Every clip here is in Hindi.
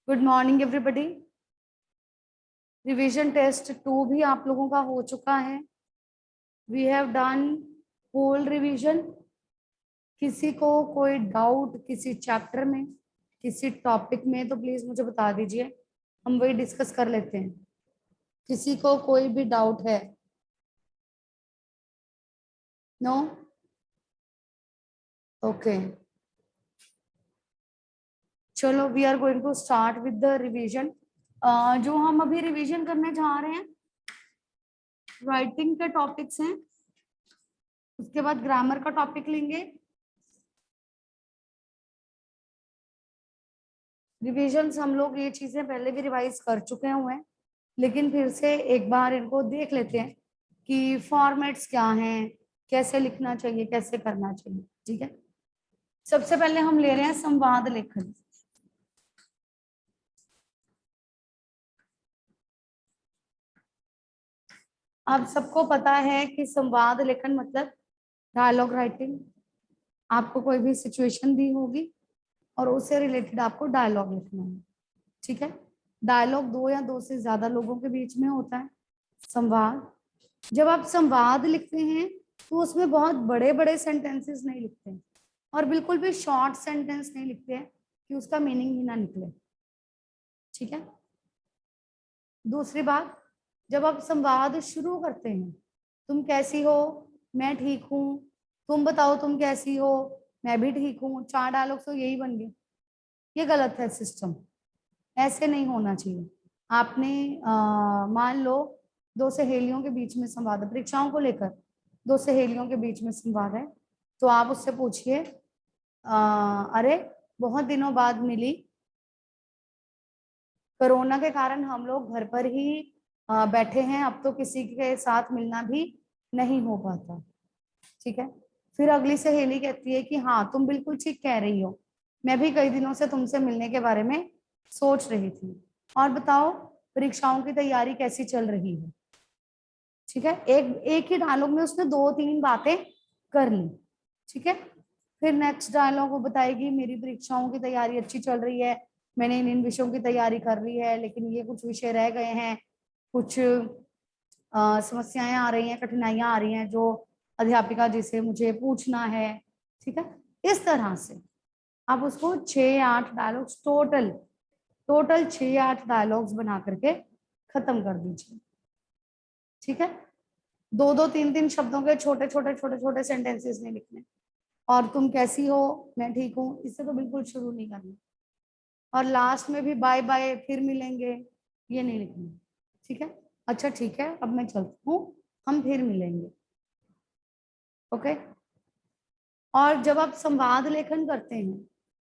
Good morning everybody. Revision test 2 भी आप लोगों का हो चुका है। We have done whole revision. किसी को कोई डाउट किसी चैप्टर में, किसी टॉपिक में, तो प्लीज मुझे बता दीजिए, हम वही डिस्कस कर लेते हैं। किसी को कोई भी डाउट है? नो? ओके, चलो we are going to start with the revision. जो हम अभी रिवीजन करने जा रहे हैं, राइटिंग के टॉपिक्स हैं। उसके बाद ग्रामर का टॉपिक लेंगे। रिविजन्स हम लोग ये चीजें पहले भी रिवाइज कर चुके हुए हैं, लेकिन फिर से एक बार इनको देख लेते हैं कि फॉर्मेट्स क्या हैं, कैसे लिखना चाहिए, कैसे करना चाहिए। ठीक है, सबसे पहले हम ले रहे हैं संवाद लेखन। आप सबको पता है कि संवाद लेखन मतलब डायलॉग राइटिंग। आपको कोई भी सिचुएशन दी होगी और उससे रिलेटेड आपको डायलॉग लिखना है। ठीक है, डायलॉग 2 या 2 से ज्यादा लोगों के बीच में होता है। संवाद, जब आप संवाद लिखते हैं तो उसमें बहुत बड़े बड़े सेंटेंसेस नहीं लिखते हैं और बिल्कुल भी शॉर्ट सेंटेंस नहीं लिखते हैं कि उसका मीनिंग ही ना निकले। ठीक है, दूसरी बात, जब आप संवाद शुरू करते हैं, तुम कैसी हो, मैं ठीक हूँ, तुम बताओ तुम कैसी हो, मैं भी ठीक हूँ, 4 डायलॉग तो यही बन गए। ये गलत है सिस्टम, ऐसे नहीं होना चाहिए। आपने मान लो 2 सहेलियों के बीच में संवाद है, परीक्षाओं को लेकर 2 सहेलियों के बीच में संवाद है, तो आप उससे पूछिए, अरे बहुत दिनों बाद मिली, कोरोना के कारण हम लोग घर पर ही बैठे हैं, अब तो किसी के साथ मिलना भी नहीं हो पाता। ठीक है, फिर अगली सहेली कहती है कि हाँ तुम बिल्कुल ठीक कह रही हो, मैं भी कई दिनों से तुमसे मिलने के बारे में सोच रही थी, और बताओ परीक्षाओं की तैयारी कैसी चल रही है। ठीक है, एक ही डायलॉग में उसने 2-3 बातें कर ली। ठीक है, फिर नेक्स्ट डायलॉग वो बताएगी मेरी परीक्षाओं की तैयारी अच्छी चल रही है, मैंने इन विषयों की तैयारी कर ली है, लेकिन ये कुछ विषय रह गए हैं, कुछ समस्याएं आ रही हैं, कठिनाइयां आ रही हैं जो अध्यापिका जी से मुझे पूछना है। ठीक है, इस तरह से आप उसको 6-8 डायलॉग्स टोटल 6-8 डायलॉग्स बना करके खत्म कर दीजिए। ठीक है, 2-2 3-3 शब्दों के छोटे छोटे सेंटेंसेस नहीं लिखने। और तुम कैसी हो, मैं ठीक हूँ, इससे तो बिल्कुल शुरू नहीं करना। और लास्ट में भी बाय बाय, फिर मिलेंगे, ये नहीं लिखना। ठीक है, अच्छा ठीक है, अब मैं चलती हूँ, हम फिर मिलेंगे। ओके, और जब आप संवाद लेखन करते हैं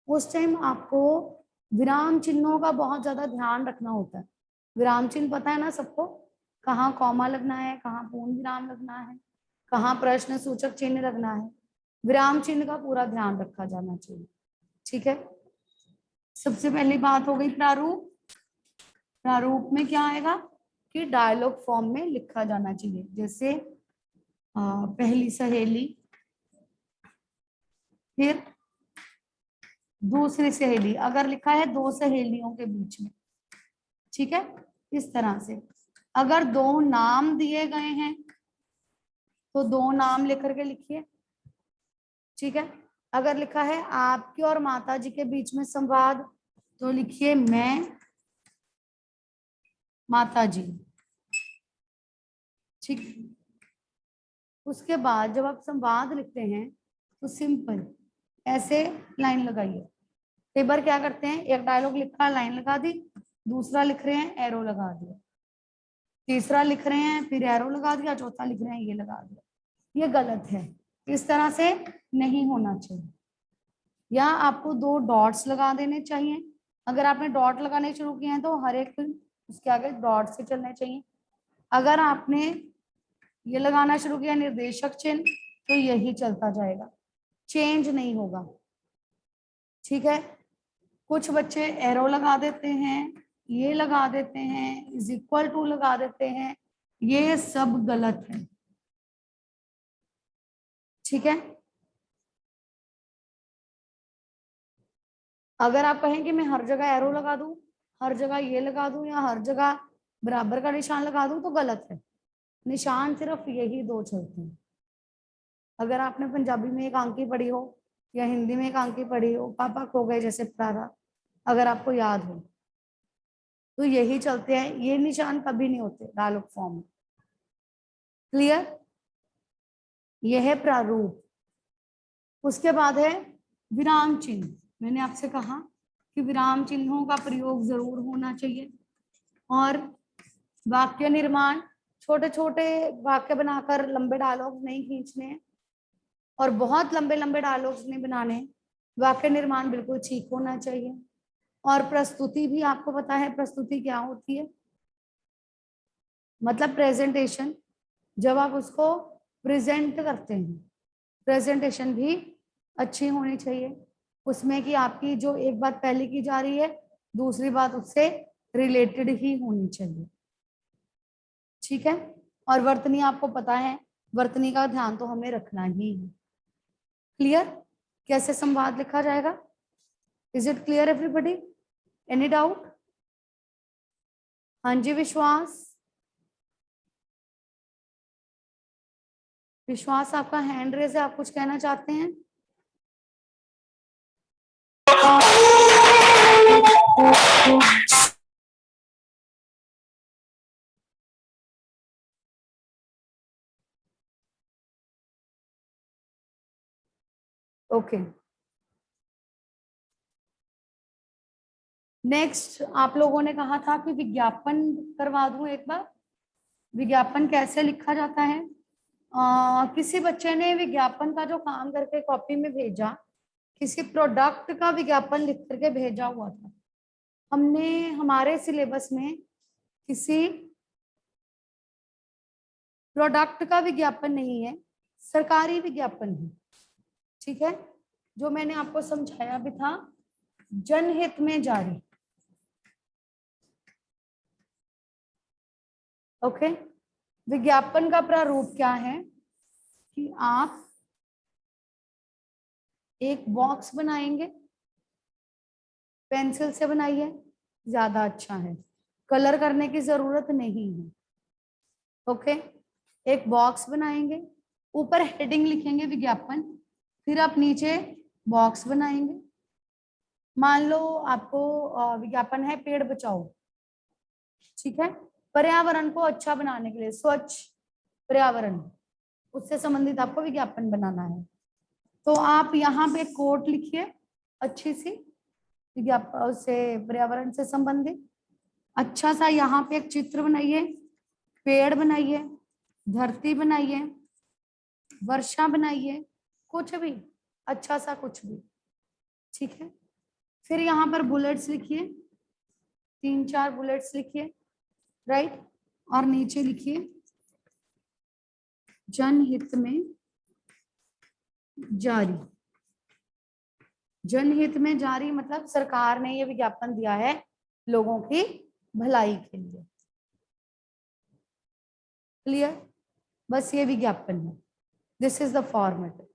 उस टाइम आपको विराम चिन्हों का बहुत ज्यादा ध्यान रखना होता है। विराम चिन्ह पता है ना सबको, कहाँ कॉमा लगना है, कहाँ पूर्ण विराम लगना है, कहाँ प्रश्न सूचक चिन्ह लगना है, विराम चिन्ह का पूरा ध्यान रखा जाना चाहिए। ठीक है, सबसे पहली बात हो गई प्रारूप। प्रारूप में क्या आएगा कि डायलॉग फॉर्म में लिखा जाना चाहिए, जैसे पहली सहेली, फिर दूसरी सहेली, अगर लिखा है 2 सहेलियों के बीच में। ठीक है, इस तरह से अगर 2 नाम दिए गए हैं तो 2 नाम लेकर के लिखिए। ठीक है, अगर लिखा है आपकी और माता जी के बीच में संवाद, तो लिखिए मैं माता जी। ठीक, उसके बाद जब आप संवाद लिखते हैं तो सिंपल ऐसे लाइन लगाइए। कई बार क्या करते हैं, एक डायलॉग लिखा, लाइन लगा दी, दूसरा लिख रहे हैं एरो लगा दिया, तीसरा लिख रहे हैं फिर एरो लगा दिया, चौथा लिख रहे हैं ये लगा दिया। ये गलत है, इस तरह से नहीं होना चाहिए। या आपको 2 डॉट्स लगा देने चाहिए। अगर आपने डॉट लगाने शुरू किए हैं तो हर एक उसके आगे डॉट से चलने चाहिए। अगर आपने ये लगाना शुरू किया निर्देशक चिन्ह, तो यही चलता जाएगा, चेंज नहीं होगा। ठीक है, कुछ बच्चे एरो लगा देते हैं, ये लगा देते हैं, इज इक्वल टू लगा देते हैं, ये सब गलत है। ठीक है, अगर आप कहें कि मैं हर जगह एरो लगा दूं, हर जगह ये लगा दूं या हर जगह बराबर का निशान लगा दूं तो गलत है। निशान सिर्फ यही दो चलते हैं। अगर आपने पंजाबी में एक आंकी पढ़ी हो या हिंदी में एक आंकी पढ़ी हो, पापा खो गए जैसे पढ़ा, अगर आपको याद हो, तो यही चलते हैं। ये निशान कभी नहीं होते डायलॉग फॉर्म में। क्लियर? यह है प्रारूप। उसके बाद है विराम चिन्ह। मैंने आपसे कहा कि विराम चिन्हों का प्रयोग जरूर होना चाहिए। और वाक्य निर्माण, छोटे छोटे वाक्य बनाकर लंबे डायलॉग नहीं खींचने हैं और बहुत लंबे लंबे डायलॉग्स नहीं बनाने। वाक्य निर्माण बिल्कुल ठीक होना चाहिए। और प्रस्तुति भी आपको पता है प्रस्तुति क्या होती है, मतलब प्रेजेंटेशन। जब आप उसको प्रेजेंट करते हैं, प्रेजेंटेशन भी अच्छी होनी चाहिए। उसमें कि आपकी जो एक बात पहले की जा रही है, दूसरी बात उससे रिलेटेड ही होनी चाहिए। ठीक है? और वर्तनी आपको पता है, वर्तनी का ध्यान तो हमें रखना ही है। क्लियर? कैसे संवाद लिखा जाएगा? Is it clear everybody? Any doubt? हाँ जी विश्वास। विश्वास आपका हैंड रेज है, आप कुछ कहना चाहते हैं? ओके। नेक्स्ट आप लोगों ने कहा था कि विज्ञापन करवा दूं एक बार। विज्ञापन कैसे लिखा जाता है? किसी बच्चे ने विज्ञापन का जो काम करके कॉपी में भेजा, किसी प्रोडक्ट का विज्ञापन लिख करके भेजा हुआ था। हमने हमारे सिलेबस में किसी प्रोडक्ट का विज्ञापन नहीं है, सरकारी विज्ञापन है। ठीक है? जो मैंने आपको समझाया भी था, जनहित में जारी। ओके? विज्ञापन का प्रारूप क्या है कि आप एक बॉक्स बनाएंगे, पेंसिल से बनाइए, ज्यादा अच्छा है, कलर करने की जरूरत नहीं है। ओके? एक बॉक्स बनाएंगे, ऊपर हेडिंग लिखेंगे विज्ञापन, फिर आप नीचे बॉक्स बनाएंगे। मान लो आपको विज्ञापन है पेड़ बचाओ। ठीक है? पर्यावरण को अच्छा बनाने के लिए, स्वच्छ पर्यावरण, उससे संबंधित आपको विज्ञापन बनाना है। तो आप यहाँ पे कोट लिखिए अच्छी सी, विज्ञापन से पर्यावरण से संबंधित अच्छा सा। यहाँ पे एक चित्र बनाइए, पेड़ बनाइए, धरती बनाइए, वर्षा बनाइए, कुछ भी अच्छा सा, कुछ भी। ठीक है? फिर यहाँ पर बुलेट्स लिखिए, 3-4 बुलेट्स लिखिए, राइट? और नीचे लिखिए जनहित में जारी। जनहित में जारी मतलब सरकार ने ये विज्ञापन दिया है लोगों की भलाई के लिए। क्लियर? बस ये विज्ञापन है। This is the format.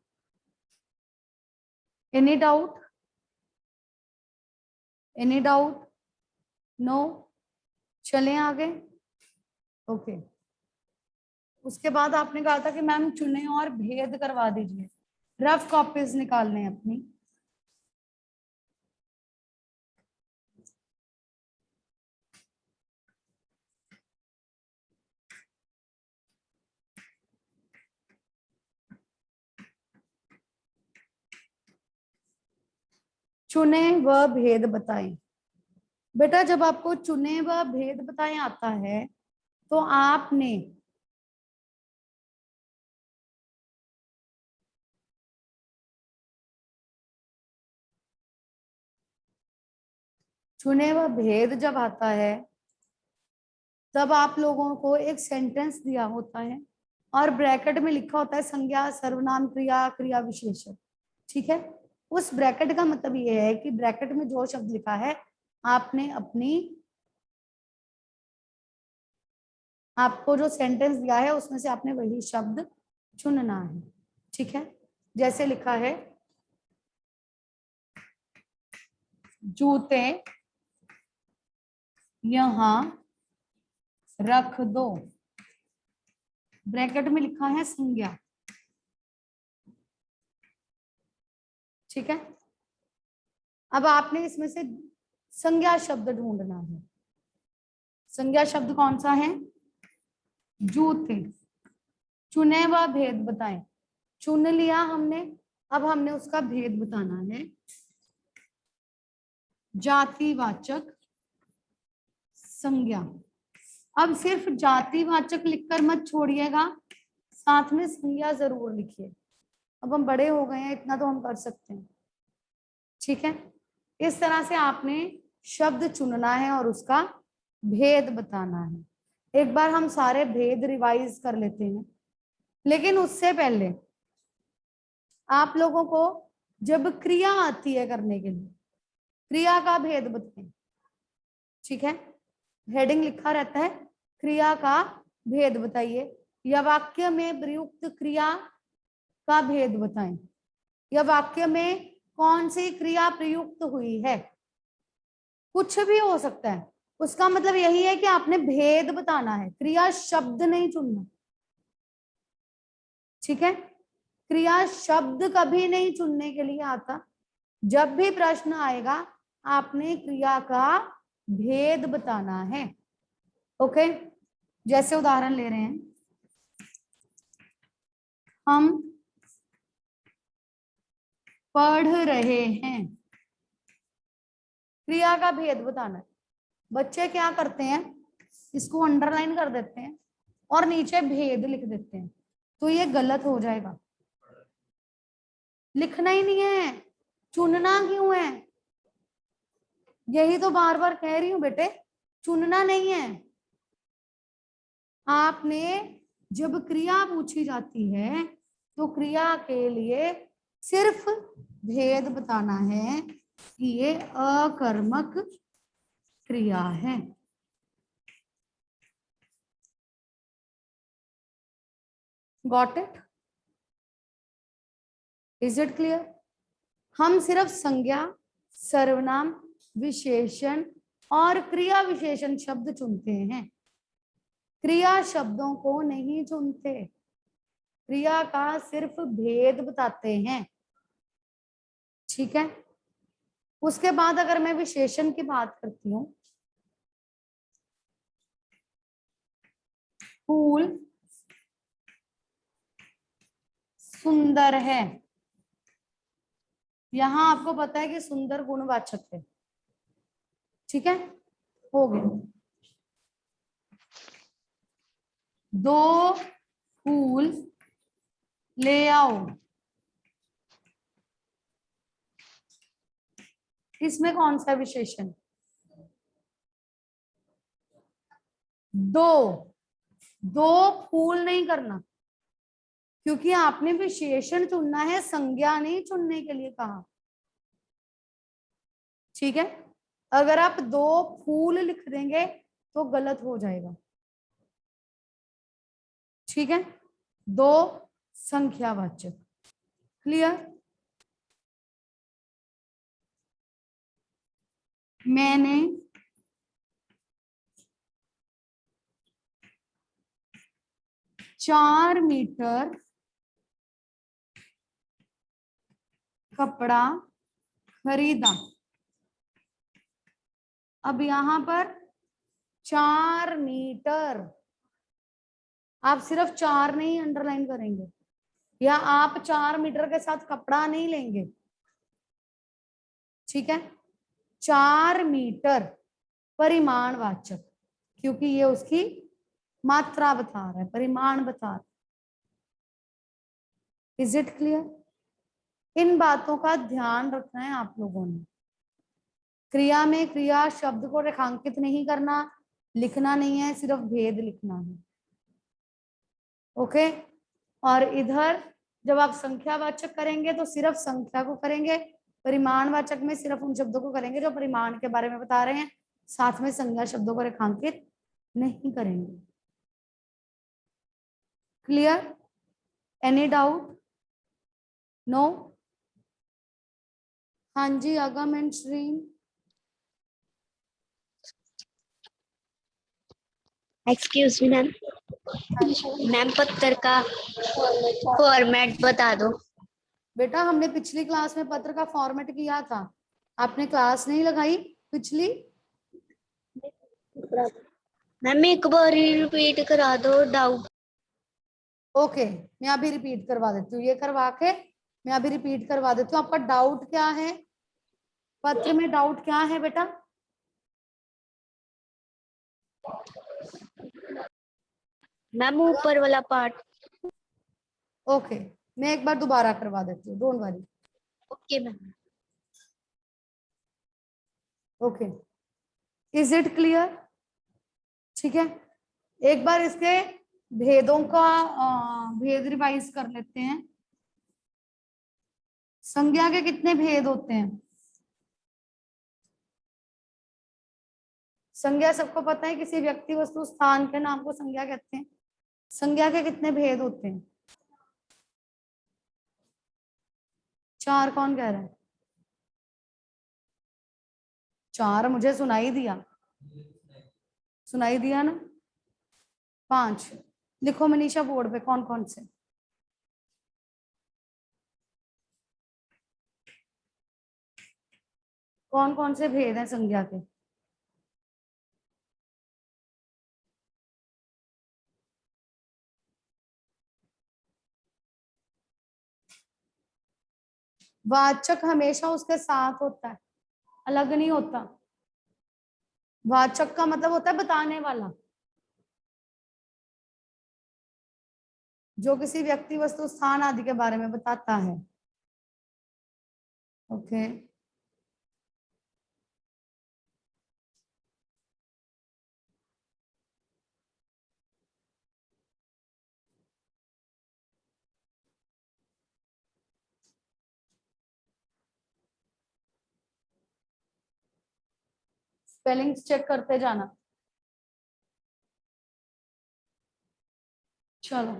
Any doubt? Any doubt? No? चलें आगे। ओके। उसके बाद आपने कहा था कि मैम चुने और भेद करवा दीजिए, रफ कॉपीज निकालने अपनी। चुने व भेद बताएं। बेटा जब आपको चुने व भेद बताएं आता है तो आपने चुने व भेद जब आता है तब आप लोगों को एक सेंटेंस दिया होता है और ब्रैकेट में लिखा होता है संज्ञा, सर्वनाम, क्रिया, क्रिया विशेषण। ठीक है? उस ब्रैकेट का मतलब ये है कि ब्रैकेट में जो शब्द लिखा है आपने अपनी, आपको जो सेंटेंस दिया है उसमें से आपने वही शब्द चुनना है। ठीक है? जैसे लिखा है जूते यहां रख दो। ब्रैकेट में लिखा है संज्ञा। ठीक है, अब आपने इसमें से संज्ञा शब्द ढूंढना है। संज्ञा शब्द कौन सा है? जूते। चुने व भेद बताएं। चुन लिया हमने, अब हमने उसका भेद बताना है। जातिवाचक संज्ञा। अब सिर्फ जातिवाचक लिखकर मत छोड़िएगा, साथ में संज्ञा जरूर लिखिए। अब हम बड़े हो गए हैं, इतना तो हम कर सकते हैं। ठीक है, इस तरह से आपने शब्द चुनना है और उसका भेद बताना है। एक बार हम सारे भेद रिवाइज कर लेते हैं, लेकिन उससे पहले आप लोगों को जब क्रिया आती है करने के लिए, क्रिया का भेद बताएं। ठीक है, हेडिंग लिखा रहता है क्रिया का भेद बताइए, या वाक्य में प्रयुक्त क्रिया का भेद बताएं, या वाक्य में कौन सी क्रिया प्रयुक्त हुई है। कुछ भी हो सकता है, उसका मतलब यही है कि आपने भेद बताना है, क्रिया शब्द नहीं चुनना। ठीक है, क्रिया शब्द कभी नहीं चुनने के लिए आता। जब भी प्रश्न आएगा आपने क्रिया का भेद बताना है। ओके, जैसे उदाहरण ले रहे हैं, हम पढ़ रहे हैं। क्रिया का भेद बताना है। बच्चे क्या करते हैं, इसको अंडरलाइन कर देते हैं और नीचे भेद लिख देते हैं, तो ये गलत हो जाएगा। लिखना ही नहीं है, चुनना क्यों है? यही तो बार बार कह रही हूं बेटे, चुनना नहीं है। आपने जब क्रिया पूछी जाती है तो क्रिया के लिए सिर्फ भेद बताना है कि ये अकर्मक क्रिया है। Got it? Is it clear? हम सिर्फ संज्ञा, सर्वनाम, विशेषण और क्रिया विशेषण शब्द चुनते हैं, क्रिया शब्दों को नहीं चुनते। क्रिया का सिर्फ भेद बताते हैं। ठीक है, उसके बाद अगर मैं विशेषण की बात करती हूं, फूल सुंदर है। यहां आपको पता है कि सुंदर गुणवाचक है। ठीक है, हो गया। दो फूल ले आओ। इसमें कौन सा विशेषण? दो। दो फूल नहीं करना, क्योंकि आपने विशेषण चुनना है, संज्ञा नहीं चुनने के लिए कहा। ठीक है, अगर आप दो फूल लिख देंगे तो गलत हो जाएगा। ठीक है, दो संख्यावाचक। क्लियर? मैंने चार मीटर कपड़ा खरीदा। अब यहां पर 4 मीटर, आप सिर्फ 4 नहीं अंडरलाइन करेंगे, या आप 4 मीटर के साथ कपड़ा नहीं लेंगे। ठीक है, 4 मीटर परिमाणवाचक, क्योंकि ये उसकी मात्रा बता रहा है, परिमाण बता रहा है। Is it clear? इन बातों का ध्यान रखना है आप लोगों ने। क्रिया में क्रिया शब्द को रेखांकित नहीं करना, लिखना नहीं है, सिर्फ भेद लिखना है। ओके, और इधर जब आप संख्यावाचक करेंगे तो सिर्फ संख्या को करेंगे, परिमाणवाचक में सिर्फ उन शब्दों को करेंगे जो परिमाण के बारे में बता रहे हैं, साथ में संज्ञा शब्दों को रेखांकित नहीं करेंगे। क्लियर? Any doubt? नो? हाँ जी, आगम and Shreem. Excuse me ma'am. Ma'am पत्थर का फॉर्मेट बता दो। बेटा हमने पिछली क्लास में पत्र का फॉर्मेट किया था, आपने क्लास नहीं लगाई पिछली? मैम एक बार रिपीट करा दो, डाउट। ओके, मैं अभी रिपीट करवा देती हूँ, ये करवा के मैं अभी रिपीट करवा देती हूँ। आपका डाउट क्या है? पत्र में डाउट क्या है बेटा? मैम ऊपर वाला पार्ट। ओके, मैं एक बार दोबारा करवा देती हूँ, don't worry. Okay ma'am. Okay, is it clear? ठीक है, एक बार इसके भेदों का भेद रिवाइज कर लेते हैं। संज्ञा के कितने भेद होते हैं? संज्ञा सबको पता है, किसी व्यक्ति वस्तु स्थान के नाम को संज्ञा कहते हैं। संज्ञा के कितने भेद होते हैं? 4, कौन कह रहा है? 4 मुझे सुनाई दिया, सुनाई दिया ना। 5 लिखो मनीषा बोर्ड पे, कौन कौन से? कौन कौन से भेद हैं संज्ञा के? वाचक हमेशा उसके साथ होता है, अलग नहीं होता। वाचक का मतलब होता है बताने वाला, जो किसी व्यक्ति वस्तु स्थान आदि के बारे में बताता है। ओके, स्पेलिंग्स चेक करते जाना। चलो,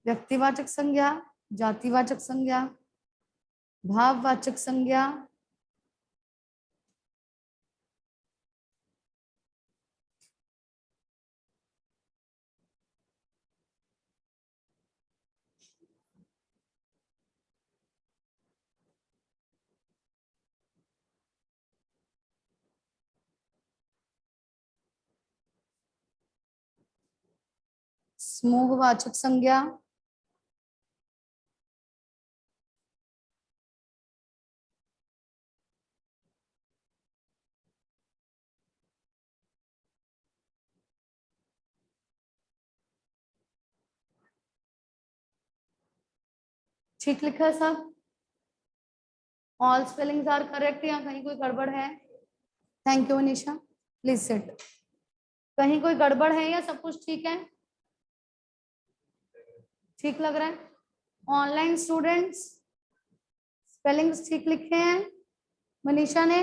व्यक्तिवाचक संज्ञा, जातिवाचक संज्ञा, भाववाचक संज्ञा, समूहवाचक संज्ञा, ठीक लिखा है सब? ऑल स्पेलिंग्स आर करेक्ट या कहीं कोई गड़बड़ है? Thank you Anisha, please sit. कहीं कोई गड़बड़ है या सब कुछ ठीक है? ठीक लग रहा है? ऑनलाइन स्टूडेंट्स स्पेलिंग्स ठीक लिखे हैं मनीषा ने?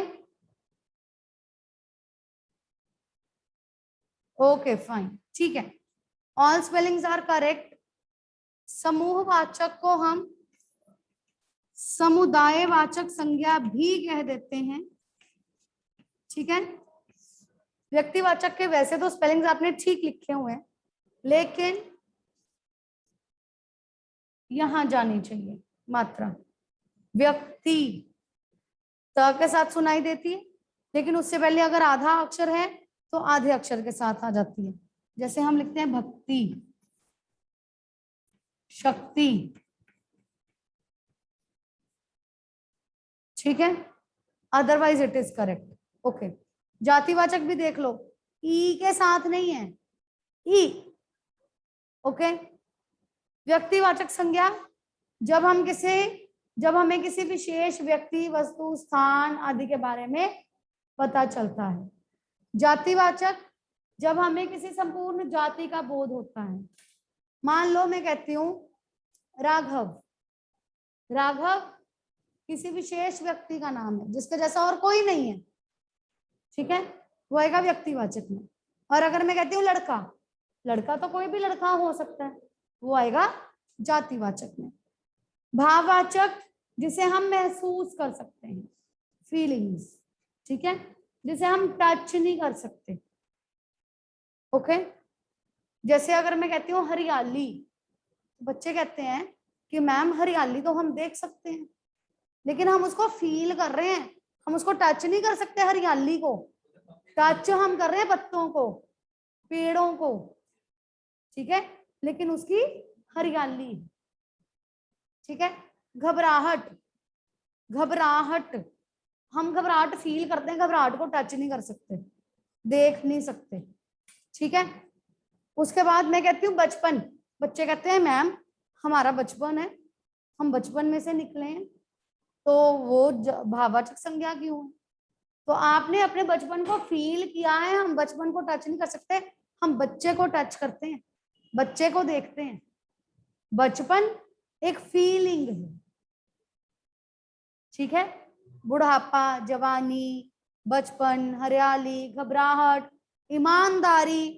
ओके फाइन, ठीक है, ऑल स्पेलिंग्स आर करेक्ट। समूहवाचक को हम समुदायवाचक संज्ञा भी कह देते हैं, ठीक है। व्यक्तिवाचक के वैसे तो स्पेलिंग्स आपने ठीक लिखे हुए हैं, लेकिन यहां जानी चाहिए मात्रा। व्यक्ति त के साथ सुनाई देती है, लेकिन उससे पहले अगर आधा अक्षर है तो आधे अक्षर के साथ आ जाती है। जैसे हम लिखते हैं भक्ति, शक्ति, ठीक है, otherwise it is correct. Okay, जातिवाचक भी देख लो, ई के साथ नहीं है, ई। ओके, व्यक्तिवाचक संज्ञा जब हमें किसी विशेष व्यक्ति वस्तु स्थान आदि के बारे में पता चलता है। जातिवाचक जब हमें किसी संपूर्ण जाति का बोध होता है। मान लो मैं कहती हूं राघव, राघव किसी विशेष व्यक्ति का नाम है जिसके जैसा और कोई नहीं है, ठीक है, वो आएगा व्यक्तिवाचक में। और अगर मैं कहती हूँ लड़का, लड़का तो कोई भी लड़का हो सकता है, वो आएगा जातिवाचक में। भाववाचक जिसे हम महसूस कर सकते हैं, फीलिंग्स, ठीक है, जिसे हम टच नहीं कर सकते, ओके। जैसे अगर मैं कहती हूँ हरियाली, बच्चे कहते हैं कि मैम हरियाली तो हम देख सकते हैं, लेकिन हम उसको फील कर रहे हैं, हम उसको टच नहीं कर सकते। हरियाली को टच हम कर रहे हैं पत्तों को, पेड़ों को, ठीक है, लेकिन उसकी हरियाली, ठीक है। घबराहट, घबराहट, हम घबराहट फील करते हैं, घबराहट को टच नहीं कर सकते, देख नहीं सकते, ठीक है। उसके बाद मैं कहती हूँ बचपन, बच्चे कहते हैं मैम हमारा बचपन है, हम बचपन में से निकले हैं, तो वो भाववाचक संज्ञा क्यों है? तो आपने अपने बचपन को फील किया है, हम बचपन को टच नहीं कर सकते, हम बच्चे को टच करते हैं, बच्चे को देखते हैं। बचपन एक फीलिंग है, ठीक है। बुढ़ापा, जवानी, बचपन, हरियाली, घबराहट, ईमानदारी,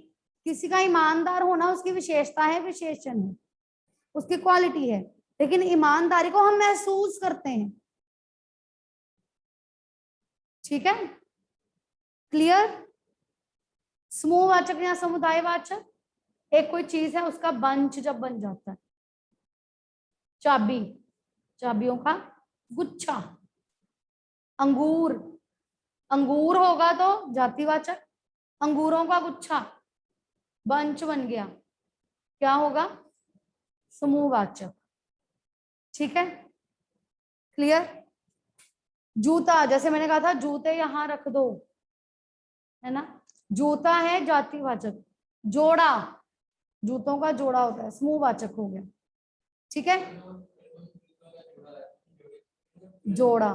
किसी का ईमानदार होना उसकी विशेषता है, विशेषण है, उसकी क्वालिटी है, लेकिन ईमानदारी को हम महसूस करते हैं, ठीक है। क्लियर? समूहवाचक या समुदायवाचक, एक कोई चीज है उसका बंच जब बन जाता है, चाबी, चाबियों का गुच्छा, अंगूर, अंगूर होगा तो जातिवाचक, अंगूरों का गुच्छा, बंच बन गया, क्या होगा? समूहवाचक, ठीक है। क्लियर? जूता, जैसे मैंने कहा था जूते यहां रख दो, है ना, जूता है जातिवाचक। जोड़ा, जूतों का जोड़ा होता है, समूहवाचक हो गया, ठीक है। जोड़ा,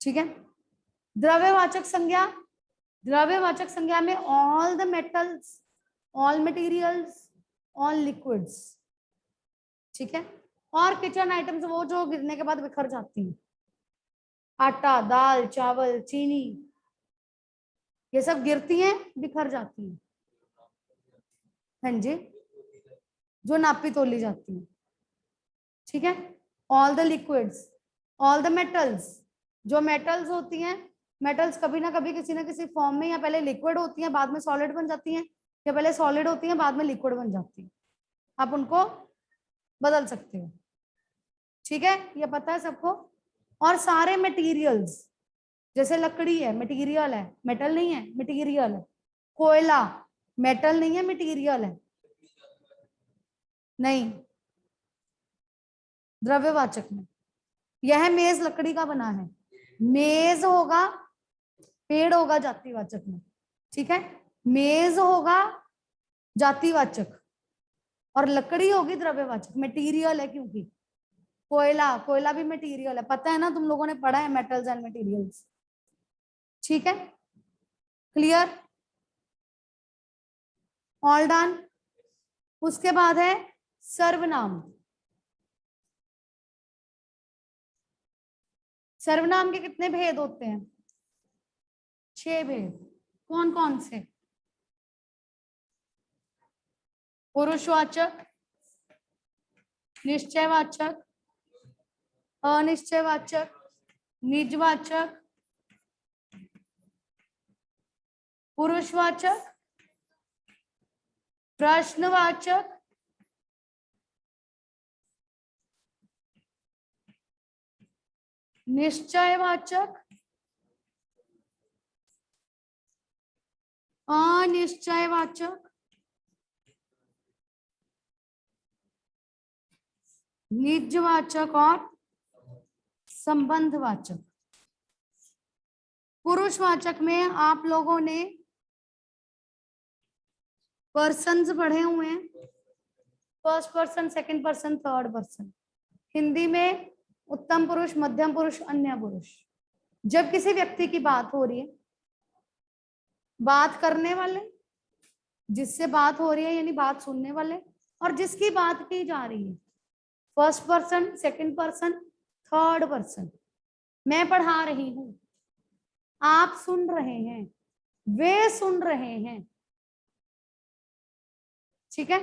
ठीक है। द्रव्यवाचक संज्ञा, द्रव्यवाचक संज्ञा में all the metals, all materials, all liquids, ठीक है। और किचन आइटम्स वो जो गिरने के बाद बिखर जाती हैं, आटा, दाल, चावल, चीनी, ये सब गिरती हैं, बिखर जाती हैं, हाँ जी, जो नापी तोली जाती है, ठीक है। All the liquids, all the metals, जो मेटल्स होती हैं, मेटल्स कभी ना कभी किसी ना किसी फॉर्म में या पहले लिक्विड होती हैं बाद में सॉलिड बन जाती हैं, या पहले सॉलिड होती हैं बाद में लिक्विड बन जाती हैं, आप उनको बदल सकते हो, ठीक है, ये पता है सबको। और सारे मटेरियल्स, जैसे लकड़ी है मटेरियल है, मेटल नहीं है, मटेरियल है। कोयला मेटल नहीं है, मटेरियल है, नहीं, द्रव्यवाचक में। यह मेज लकड़ी का बना है, मेज होगा, पेड़ होगा जातिवाचक में, ठीक है, मेज होगा जातिवाचक और लकड़ी होगी द्रव्यवाचक, मटेरियल है क्योंकि कोयला, कोयला भी मटेरियल है, पता है ना, तुम लोगों ने पढ़ा है मेटल्स एंड मटेरियल्स, ठीक है। क्लियर? All done. उसके बाद है सर्वनाम। सर्वनाम के कितने भेद होते हैं? 6 भेद। कौन कौन से? पुरुषवाचक, निश्चयवाचक, अनिश्चयवाचक, निजवाचक, पुरुषवाचक, प्रश्नवाचक, निश्चयवाचक, अनिश्चयवाचक, निजवाचक और संबंधवाचक। पुरुषवाचक में आप लोगों ने पर्सन्स पढ़े हुए हैं, first person, second person, third person. Hindi में उत्तम पुरुष, मध्यम पुरुष, अन्य पुरुष। जब किसी व्यक्ति की बात हो रही है, बात करने वाले, जिससे बात हो रही है यानी बात सुनने वाले, और जिसकी बात की जा रही है, first person, second person, third person. मैं पढ़ा रही हूं, आप सुन रहे हैं, वे सुन रहे हैं, ठीक है।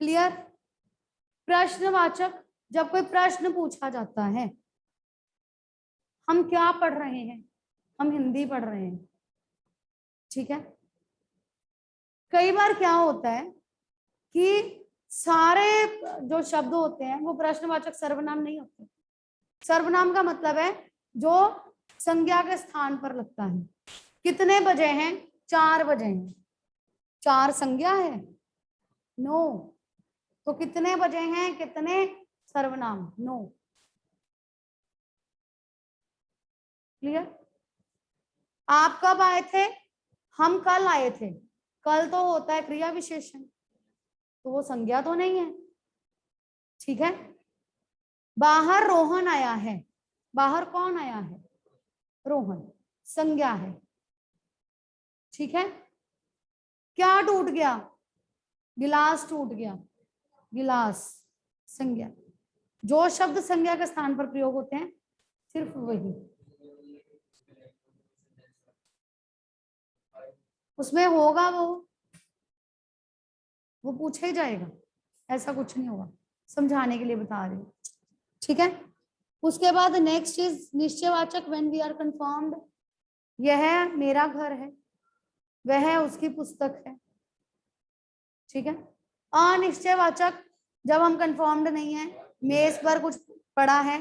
क्लियर? प्रश्नवाचक, जब कोई प्रश्न पूछा जाता है, हम क्या पढ़ रहे हैं? हम हिंदी पढ़ रहे हैं, ठीक है। कई बार क्या होता है कि सारे जो शब्द होते हैं वो प्रश्नवाचक सर्वनाम नहीं होते। सर्वनाम का मतलब है जो संज्ञा के स्थान पर लगता है। कितने बजे हैं? 4 बजे हैं। 4 संज्ञा है? नो। तो कितने बजे हैं, कितने सर्वनाम? नो। क्लियर? आप कब आए थे? हम कल आए थे। कल तो होता है क्रिया विशेषण, तो वो संज्ञा तो नहीं है। ठीक है। बाहर रोहन आया है। बाहर कौन आया है? रोहन, संज्ञा है। ठीक है। क्या टूट गया? गिलास टूट गया। गिलास, संज्ञा। जो शब्द संज्ञा के स्थान पर प्रयोग होते हैं सिर्फ वही, उसमें होगा वो पूछा ही जाएगा। ऐसा कुछ नहीं होगा, समझाने के लिए बता रही हूँ। ठीक है। उसके बाद नेक्स्ट इज निश्चयवाचक व्हेन वी आर कंफर्म्ड। यह मेरा घर है, वह उसकी पुस्तक है। ठीक है। अनिश्चयवाचक जब हम कंफर्म्ड नहीं है, मेज पर कुछ पड़ा है,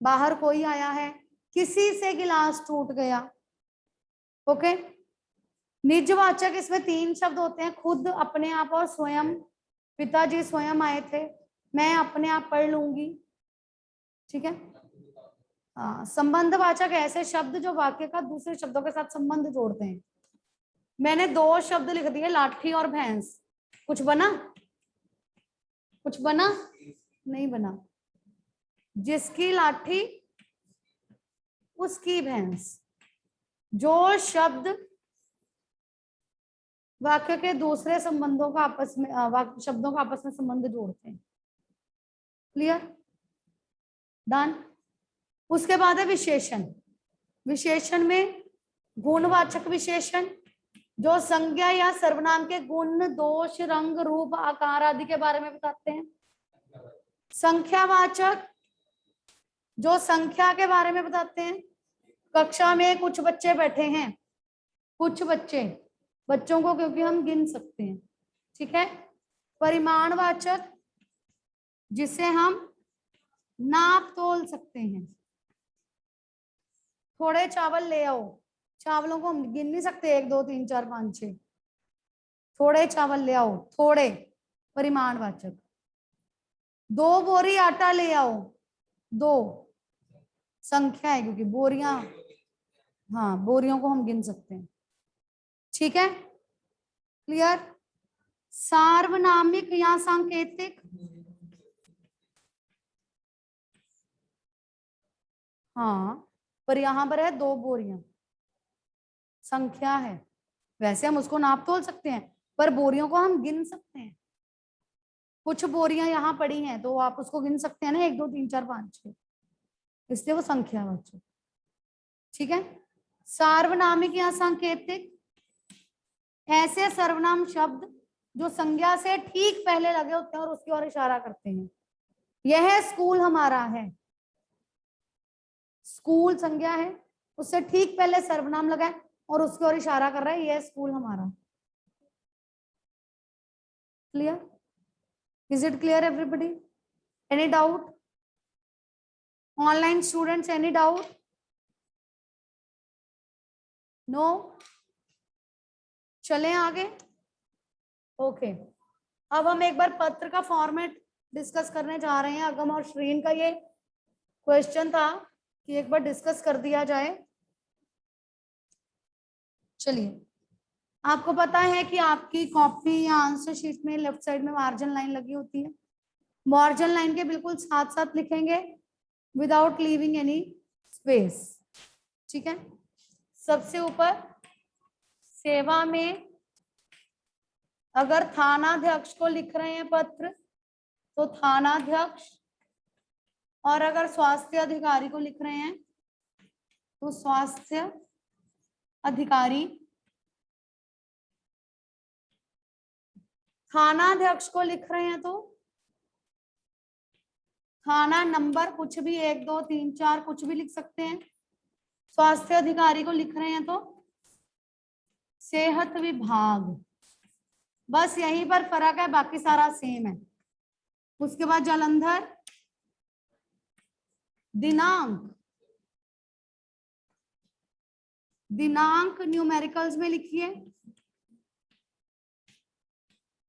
बाहर कोई आया है, किसी से गिलास टूट गया। ओके। निजवाचक इसमें 3 शब्द होते हैं, खुद, अपने आप और स्वयं। पिताजी स्वयं आए थे, मैं अपने आप पढ़ लूंगी। ठीक है। संबंधवाचक ऐसे शब्द जो वाक्य का दूसरे शब्दों के साथ संबंध जोड़ते हैं। मैंने 2 शब्द लिख दिए, लाठी और भैंस। कुछ बना? कुछ बना? नहीं बना। जिसकी लाठी उसकी भैंस। जो शब्द वाक्य के दूसरे संबंधों का आपस में शब्दों का आपस में संबंध जोड़ते हैं। क्लियर? डन। उसके बाद है विशेषण। विशेषण में गुणवाचक विशेषण जो संज्ञा या सर्वनाम के गुण, दोष, रंग, रूप, आकार आदि के बारे में बताते हैं। संख्यावाचक जो संख्या के बारे में बताते हैं। कक्षा में कुछ बच्चे बैठे हैं, कुछ बच्चों को क्योंकि हम गिन सकते हैं। ठीक है। परिमाणवाचक जिसे हम नाप तोल सकते हैं। थोड़े चावल ले आओ, चावलों को हम गिन नहीं सकते 1 2 3 4 5 6। थोड़े चावल ले आओ, थोड़े, परिमाणवाचक। 2 बोरी आटा ले आओ, 2 संख्या है क्योंकि बोरियां, हाँ बोरियों को हम गिन सकते हैं। ठीक है। क्लियर? सार्वनामिक या सांकेतिक, हाँ पर यहां पर है 2 बोरियां, संख्या है। वैसे हम उसको नाप तोल सकते हैं पर बोरियों को हम गिन सकते हैं। कुछ बोरियां यहाँ पड़ी हैं तो आप उसको गिन सकते हैं ना, 1 2 3 4 5 6, इसलिए वो संख्यावाचक। ठीक है। सार्वनामिक या सांकेतिक ऐसे सर्वनाम शब्द जो संज्ञा से ठीक पहले लगे होते हैं और उसकी ओर इशारा करते हैं। यह स्कूल हमारा है। स्कूल संज्ञा है, उससे ठीक पहले सर्वनाम लगा है और उसकी ओर इशारा कर रहा है, यह स्कूल हमारा। Clear? Is it clear everybody? Any doubt? Online students any doubt? No? चलें आगे। ओके। अब हम एक बार पत्र का फॉर्मेट डिस्कस करने जा रहे हैं। अगम और श्रीन का ये क्वेश्चन था कि एक बार डिस्कस कर दिया जाए। चलिए, आपको पता है कि आपकी कॉपी या आंसर शीट में लेफ्ट साइड में मार्जिन लाइन लगी होती है। मार्जिन लाइन के बिल्कुल साथ साथ लिखेंगे विदाउट लीविंग एनी स्पेस। ठीक है। सबसे ऊपर सेवा में अगर थानाध्यक्ष को लिख रहे हैं पत्र तो थानाध्यक्ष, और अगर स्वास्थ्य अधिकारी को लिख रहे हैं तो स्वास्थ्य अधिकारी। थानाध्यक्ष को लिख रहे हैं तो थाना नंबर कुछ भी 1 2 3 4 कुछ भी लिख सकते हैं। स्वास्थ्य अधिकारी को लिख रहे हैं तो सेहत विभाग, बस यहीं पर फर्क है, बाकी सारा सेम है। उसके बाद जालंधर दिनांक, दिनांक न्यूमेरिकल्स में लिखिए।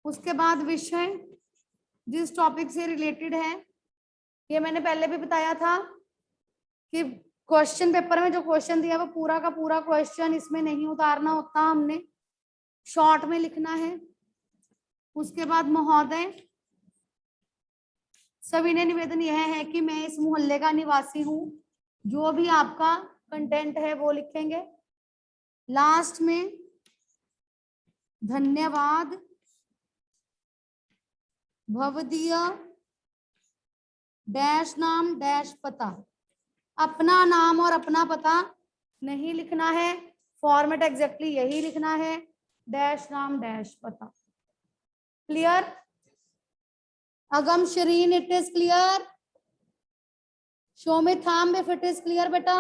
उसके बाद विषय जिस टॉपिक से रिलेटेड है, ये मैंने पहले भी बताया था कि क्वेश्चन पेपर में जो क्वेश्चन दिया वो पूरा का पूरा क्वेश्चन इसमें नहीं उतारना होता, हमने शॉर्ट में लिखना है। उसके बाद महोदय, सविनय निवेदन यह है कि मैं इस मोहल्ले का निवासी हूं, जो भी आपका कंटेंट है वो लिखेंगे। लास्ट में धन्यवाद, भवदीय डैश नाम डैश पता, अपना नाम और अपना पता नहीं लिखना है, फॉर्मेट एग्जैक्टली यही लिखना है, डैश नाम डैश पता। Clear? Agam Shareen, it is clear? Show में thumb if it is clear बेटा।